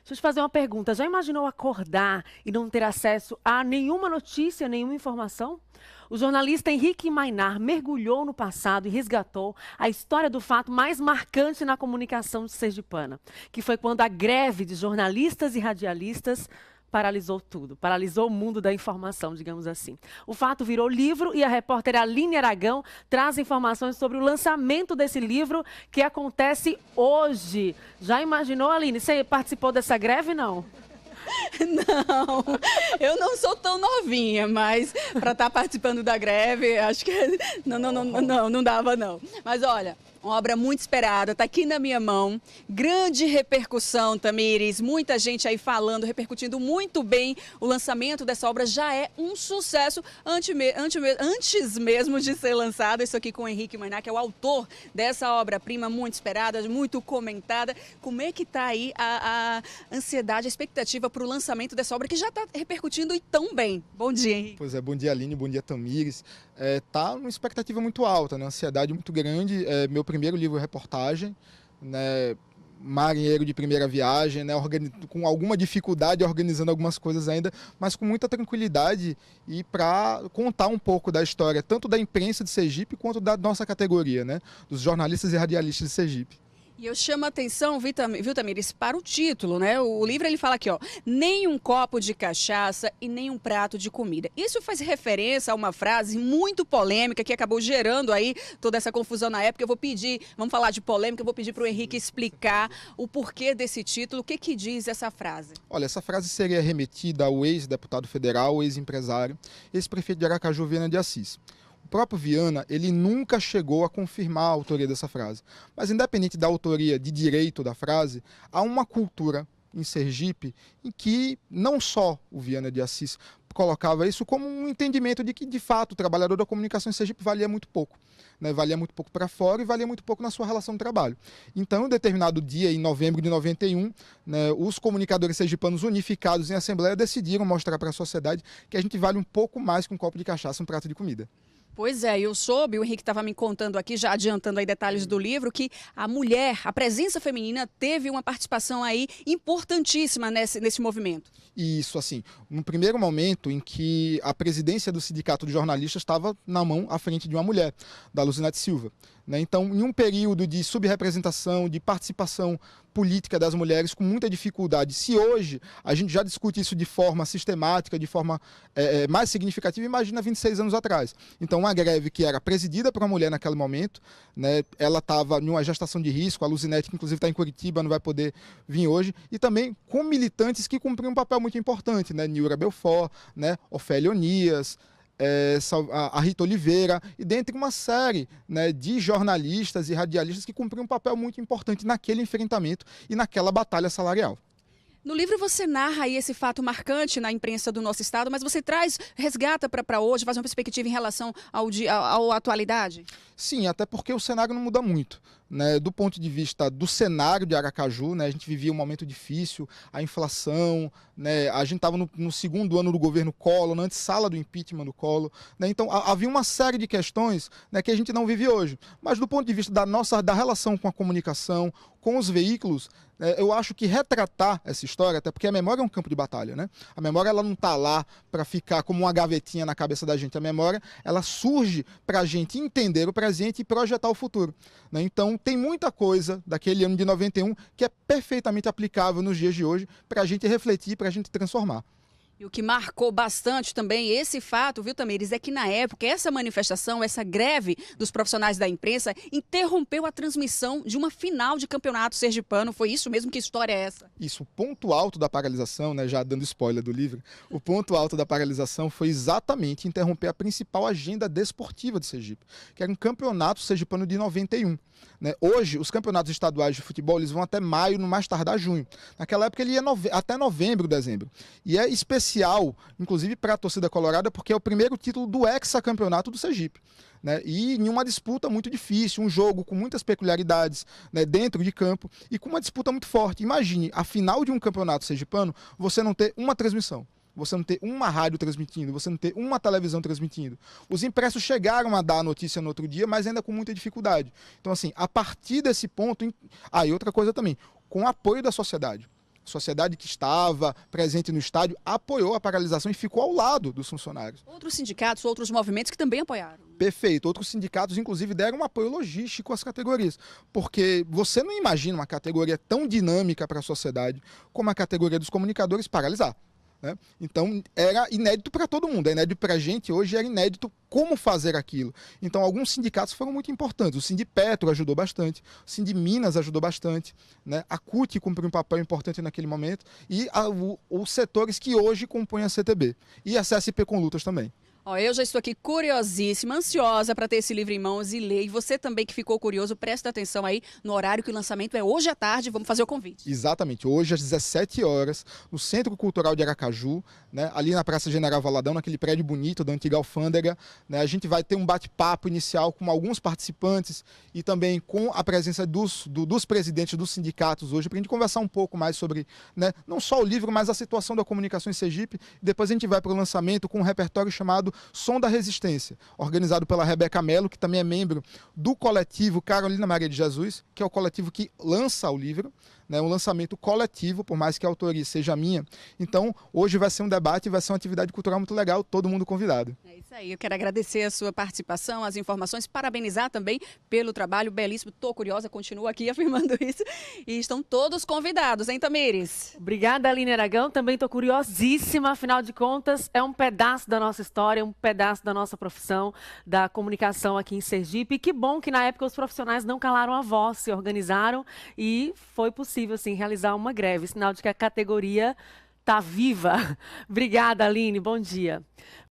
Deixa eu te fazer uma pergunta. Já imaginou acordar e não ter acesso a nenhuma notícia, nenhuma informação? O jornalista Henrique Mainar mergulhou no passado e resgatou a história do fato mais marcante na comunicação sergipana, que foi quando a greve de jornalistas e radialistas paralisou tudo, paralisou o mundo da informação, digamos assim. O fato virou livro e a repórter Aline Aragão traz informações sobre o lançamento desse livro que acontece hoje. Já imaginou, Aline? Você participou dessa greve, não? Não, eu não sou tão novinha, mas para estar participando da greve, acho que não dava não. Mas olha, uma obra muito esperada, está aqui na minha mão, grande repercussão, Tamires, muita gente aí falando, repercutindo muito bem. O lançamento dessa obra já é um sucesso antes mesmo de ser lançada. Isso aqui com o Henrique Mainar, que é o autor dessa obra-prima muito esperada, muito comentada. Como é que está aí a ansiedade, a expectativa para o lançamento dessa obra que já está repercutindo e tão bem? Bom dia, Henrique. Pois é, bom dia, Aline, bom dia, Tamires. Tá uma expectativa muito alta, né? Uma ansiedade muito grande. Meu primeiro livro reportagem, né? Marinheiro de primeira viagem, né? Com alguma dificuldade organizando algumas coisas ainda, mas com muita tranquilidade e para contar um pouco da história, tanto da imprensa de Sergipe quanto da nossa categoria, né? Dos jornalistas e radialistas de Sergipe. E eu chamo a atenção, viu, Tamires, para o título, né? O livro ele fala aqui, ó, nem um copo de cachaça e nem um prato de comida. Isso faz referência a uma frase muito polêmica que acabou gerando aí toda essa confusão na época. Eu vou pedir, vamos falar de polêmica, eu vou pedir para o Henrique explicar o porquê desse título, o que que diz essa frase. Olha, essa frase seria remetida ao ex-deputado federal, ex-empresário, ex-prefeito de Aracaju, Viana de Assis. O próprio Viana, ele nunca chegou a confirmar a autoria dessa frase. Mas independente da autoria de direito da frase, há uma cultura em Sergipe em que não só o Viana de Assis colocava isso como um entendimento de que, de fato, o trabalhador da comunicação em Sergipe valia muito pouco. Né? Valia muito pouco para fora e valia muito pouco na sua relação de trabalho. Então, em um determinado dia, em novembro de 91, né, os comunicadores sergipanos unificados em assembleia decidiram mostrar para a sociedade que a gente vale um pouco mais que um copo de cachaça e um prato de comida. Pois é, eu soube, o Henrique estava me contando aqui, já adiantando aí detalhes do livro, que a mulher, a presença feminina teve uma participação aí importantíssima nesse movimento. Isso, assim, no primeiro momento em que a presidência do Sindicato de Jornalistas estava na mão à frente de uma mulher, da Luzinete Silva. Né? Então, em um período de subrepresentação, de participação política das mulheres com muita dificuldade, se hoje a gente já discute isso de forma sistemática, de forma mais significativa, imagina 26 anos atrás. Então, uma greve que era presidida por uma mulher naquele momento, né? Ela estava em uma gestação de risco, a Luzinete, que inclusive está em Curitiba, não vai poder vir hoje, e também com militantes que cumpriam um papel muito importante, né? Nilra Belfort, né? Ofélia Onias, a Rita Oliveira, e dentre uma série, né, de jornalistas e radialistas que cumpriram um papel muito importante naquele enfrentamento e naquela batalha salarial. No livro você narra aí esse fato marcante na imprensa do nosso estado, mas você resgata para hoje, faz uma perspectiva em relação à atualidade? Sim, até porque o cenário não muda muito. Né? Do ponto de vista do cenário de Aracaju, né? A gente vivia um momento difícil, a inflação, né? A gente estava no segundo ano do governo Collor, na antessala do impeachment do Collor. Né? Então havia uma série de questões, né, que a gente não vive hoje. Mas do ponto de vista da relação com a comunicação, com os veículos, eu acho que retratar essa história, até porque a memória é um campo de batalha, né? A memória ela não está lá para ficar como uma gavetinha na cabeça da gente. A memória ela surge para a gente entender o presente e projetar o futuro. Né? Então tem muita coisa daquele ano de 91 que é perfeitamente aplicável nos dias de hoje para a gente refletir, para a gente transformar. E o que marcou bastante também esse fato, viu, Tamires, é que na época essa manifestação, essa greve dos profissionais da imprensa interrompeu a transmissão de uma final de campeonato sergipano. Foi isso mesmo? Que história é essa? Isso, o ponto alto da paralisação, né, já dando spoiler do livro, o ponto alto da paralisação foi exatamente interromper a principal agenda desportiva de Sergipe, que era um campeonato sergipano de 91. Né? Hoje, os campeonatos estaduais de futebol eles vão até maio, no mais tardar junho. Naquela época ele ia até novembro, dezembro. E é especial, inclusive para a torcida colorada, porque é o primeiro título do hexacampeonato do Sergipe. Né? E em uma disputa muito difícil, um jogo com muitas peculiaridades, né, dentro de campo e com uma disputa muito forte. Imagine, a final de um campeonato sergipano, você não ter uma transmissão. Você não ter uma rádio transmitindo, você não ter uma televisão transmitindo. Os impressos chegaram a dar a notícia no outro dia, mas ainda com muita dificuldade. Então, assim, a partir desse ponto... E outra coisa também, com o apoio da sociedade. A sociedade que estava presente no estádio apoiou a paralisação e ficou ao lado dos funcionários. Outros sindicatos, outros movimentos que também apoiaram. Perfeito. Outros sindicatos, inclusive, deram um apoio logístico às categorias, porque você não imagina uma categoria tão dinâmica para a sociedade como a categoria dos comunicadores paralisar, né? Então, era inédito para todo mundo, é inédito para a gente, hoje era inédito como fazer aquilo. Então, alguns sindicatos foram muito importantes. O Sindipetro ajudou bastante, o Sindiminas ajudou bastante, né? A CUT cumpriu um papel importante naquele momento, e os setores que hoje compõem a CTB. E a CSP com lutas também. Ó, eu já estou aqui curiosíssima, ansiosa para ter esse livro em mãos e ler. E você também que ficou curioso, presta atenção aí no horário que o lançamento é hoje à tarde. Vamos fazer o convite. Exatamente. Hoje, às 17 horas, no Centro Cultural de Aracaju, né, ali na Praça General Valadão, naquele prédio bonito da antiga alfândega, né, a gente vai ter um bate-papo inicial com alguns participantes e também com a presença dos presidentes dos sindicatos hoje, para a gente conversar um pouco mais sobre, né, não só o livro, mas a situação da comunicação em Sergipe. Depois a gente vai para o lançamento com um repertório chamado Som da Resistência, organizado pela Rebeca Mello, que também é membro do coletivo Carolina Maria de Jesus, que é o coletivo que lança o livro, né, um lançamento coletivo, por mais que a autoria seja minha. Então, hoje vai ser um debate, vai ser uma atividade cultural muito legal, todo mundo convidado. É isso aí, eu quero agradecer a sua participação, as informações, parabenizar também pelo trabalho belíssimo. Estou curiosa, continuo aqui afirmando isso. E estão todos convidados, hein, Tamires? Obrigada, Aline Aragão. Também estou curiosíssima, afinal de contas, é um pedaço da nossa história, um pedaço da nossa profissão, da comunicação aqui em Sergipe. E que bom que na época os profissionais não calaram a voz, se organizaram e foi possível, sim, realizar uma greve, sinal de que a categoria está viva. Obrigada, Aline. Bom dia.